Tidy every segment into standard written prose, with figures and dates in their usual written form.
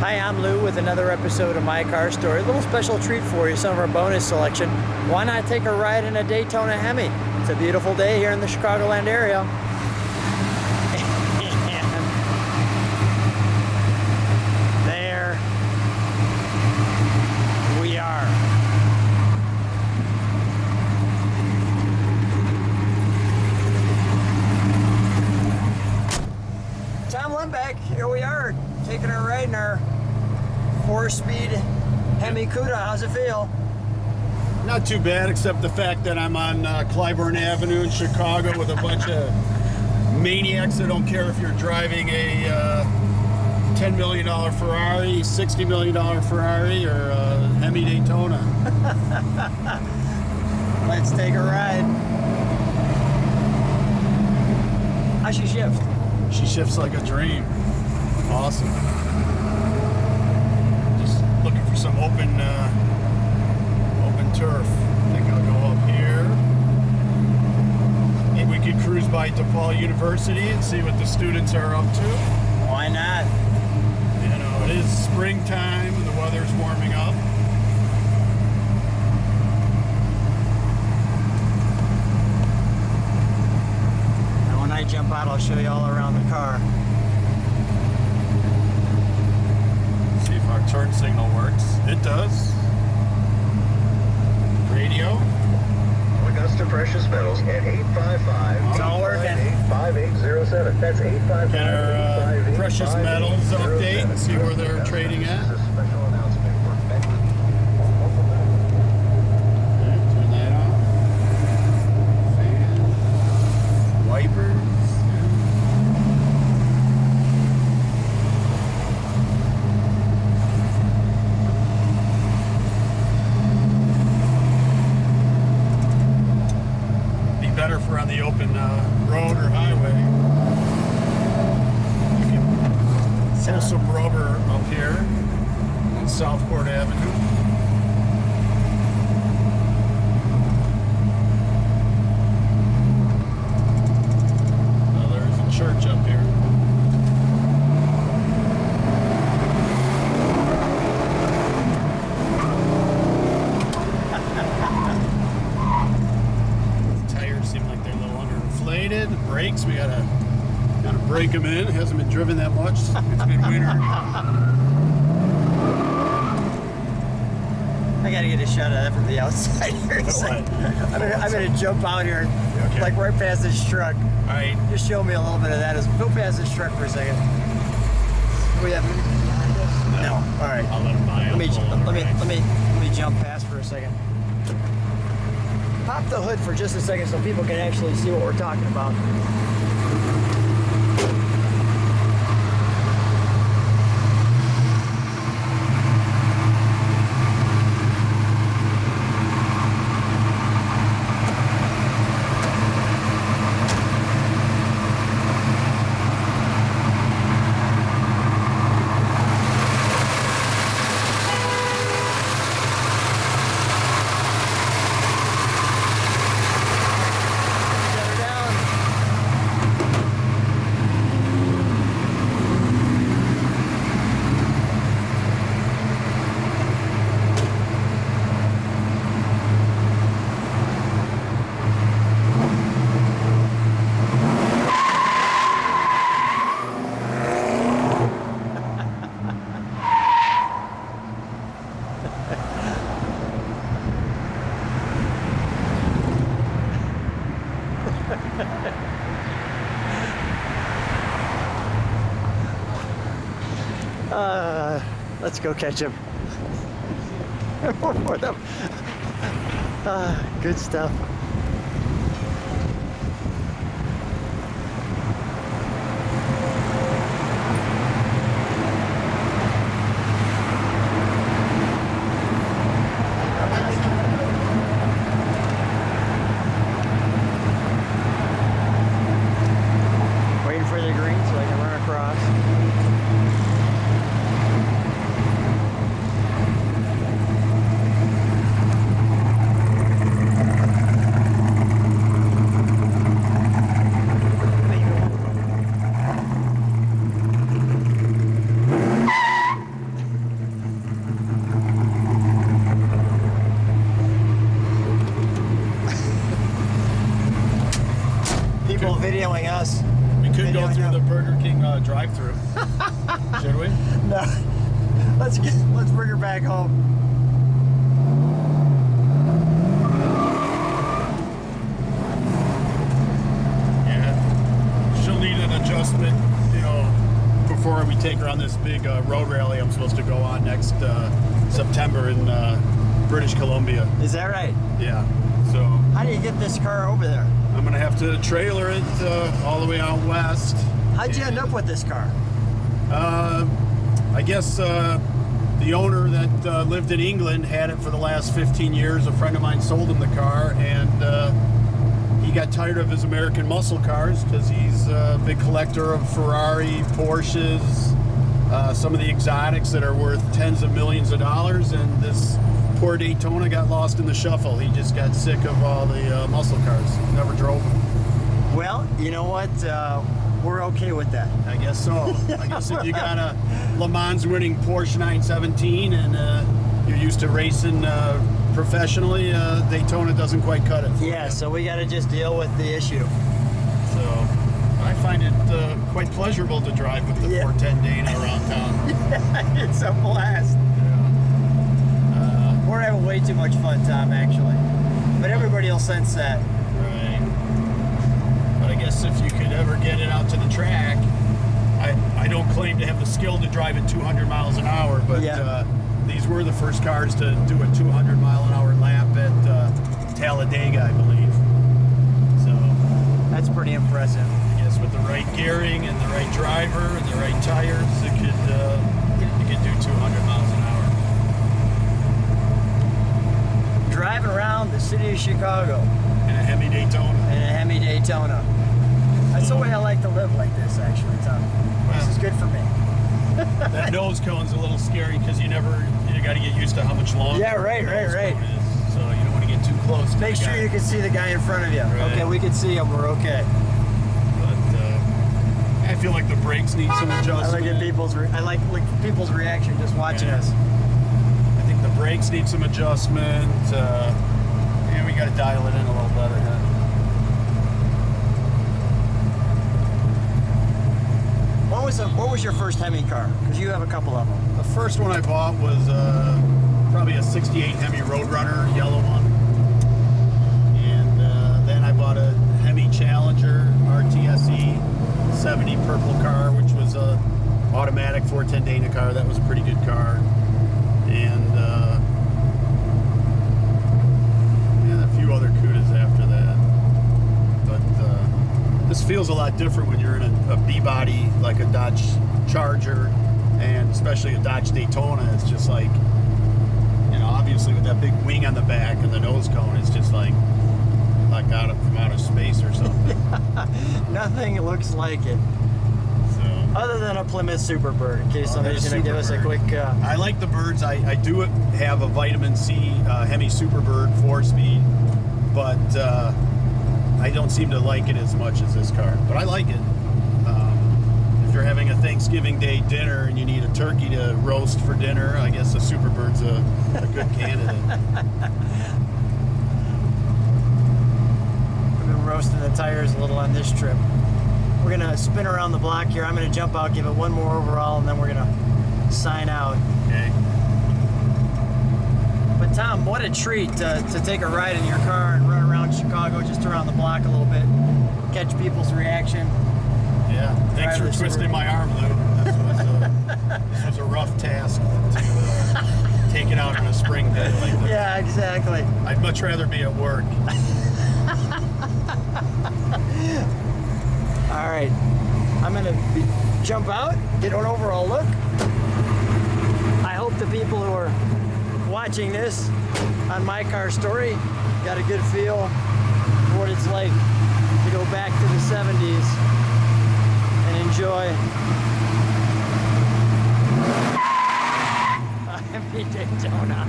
Hi, I'm Lou with another episode of My Car Story. A little special treat for you, some of our bonus selection. Why not take a ride in a Daytona Hemi? It's a beautiful day here in the Chicagoland area. And there we are. Tom Lembeck, here we are, taking a ride in our 4-speed Hemi Cuda. How's it feel? Not too bad, except the fact that I'm on Clybourne Avenue in Chicago with a bunch of maniacs that don't care if you're driving a $10 million Ferrari, $60 million Ferrari, or a Hemi Daytona. Let's take a ride. How's she shift? She shifts like a dream. Awesome. Just looking for some open turf. I think I'll go up here. Maybe we could cruise by DePaul University and see what the students are up to. Why not? You know, it is springtime and the weather's warming up. And when I jump out, I'll show you all around the car. See if our turn signal works. It does. Radio. Augusta Precious Metals at 855. It's all working. 5807. That's 855. Get our Precious Metals update and see where they're trading at. This is a special announcement for Bentley. Turn that off. Fan. Wipers. Better for on the open road or highway. You can pull some rubber up here on Southport Avenue. Well, there's a church up here. The brakes, we gotta break them in. It hasn't been driven that much. It's been winter. I gotta get a shot of that from the outside here. I'm gonna jump out here, Okay. like right past this truck. All right. Just show me a little bit of that. Go past this truck for a second. Do we have behind us? No. All right. I'll let them by. Let me jump past for a second. Pop the hood for just a second so people can actually see what we're talking about. Let's go catch him. More for them. Good stuff. Waiting for the green so I can run across. drive-through. Should we? No. Let's bring her back home. Yeah. She'll need an adjustment, you know, before we take her on this big road rally I'm supposed to go on next September in British Columbia. Is that right? Yeah. So How do you get this car over there? I'm gonna have to trailer it all the way out west. How'd you end up with this car? I guess the owner that lived in England had it for the last 15 years. A friend of mine sold him the car, and he got tired of his American muscle cars because he's a big collector of Ferrari, Porsches, some of the exotics that are worth tens of millions of dollars, and this poor Daytona got lost in the shuffle. He just got sick of all the muscle cars. Never drove them. Well, you know what? We're okay with that. I guess so. I guess if you got a Le Mans winning Porsche 917 and you're used to racing professionally, Daytona doesn't quite cut it. Yeah, so we got to just deal with the issue. So I find it quite pleasurable to drive with the 410 Dana around town. It's a blast. We're having way too much fun, Tom, actually. But everybody will sense that. Right. But I guess if you could ever get it out to the track, I don't claim to have the skill to drive at 200 miles an hour, but these were the first cars to do a 200 mile an hour lap at Talladega, I believe. So That's pretty impressive. I guess with the right gearing and the right driver and the right tires, it could do 200 miles an hour. Driving around the city of Chicago In a Hemi Daytona. in a Hemi Daytona. That's the way I like to live like this, actually, Tom. This is good for me. That nose cone's a little scary because you got to get used to how much longer. Yeah, right. the nose cone is. So you don't want to get too close. To Make the sure guy. you can see the guy in front of you. Right. Okay, we can see him. We're okay. But I feel like the brakes need some adjustment. I like people's reaction just watching us. I think the brakes need some adjustment. We got to dial it in a little better. Huh? What was your first Hemi car? Because you have a couple of them. The first one I bought was probably a 68 Hemi Roadrunner, yellow one. And then I bought a Hemi Challenger RTSE 70 purple car, which was a automatic 410 Dana car. That was a pretty good car. And a few other Cudas after that. But this feels a lot different when you're in a B-body, like a Dodge Charger, and especially a Dodge Daytona. It's just like, obviously with that big wing on the back and the nose cone, it's just like out from outer space or something. Nothing looks like it. So, Other than a Plymouth Superbird, in case somebody's going to give us a quick... I like the birds. I do have a Vitamin C Hemi Superbird 4-speed, but I don't seem to like it as much as this car. But I like it. If you're having a Thanksgiving Day dinner and you need a turkey to roast for dinner, I guess a Superbird's a good candidate. We've been roasting the tires a little on this trip. We're going to spin around the block here. I'm going to jump out, give it one more overall, and then we're going to sign out. Okay. But Tom, what a treat to take a ride in your car and run around Chicago, just around the block a little bit, catch people's reaction. Yeah. Thanks for twisting my arm, Lou. This was a rough task to take it out on a spring day like this. Yeah, exactly. I'd much rather be at work. All right, I'm gonna jump out, get an overall look. I hope the people who are watching this on My Car Story got a good feel for what it's like to go back to the 70s and enjoy a Hemi Daytona.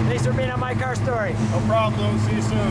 Thanks for being on My My Car Story. No problem. See you soon.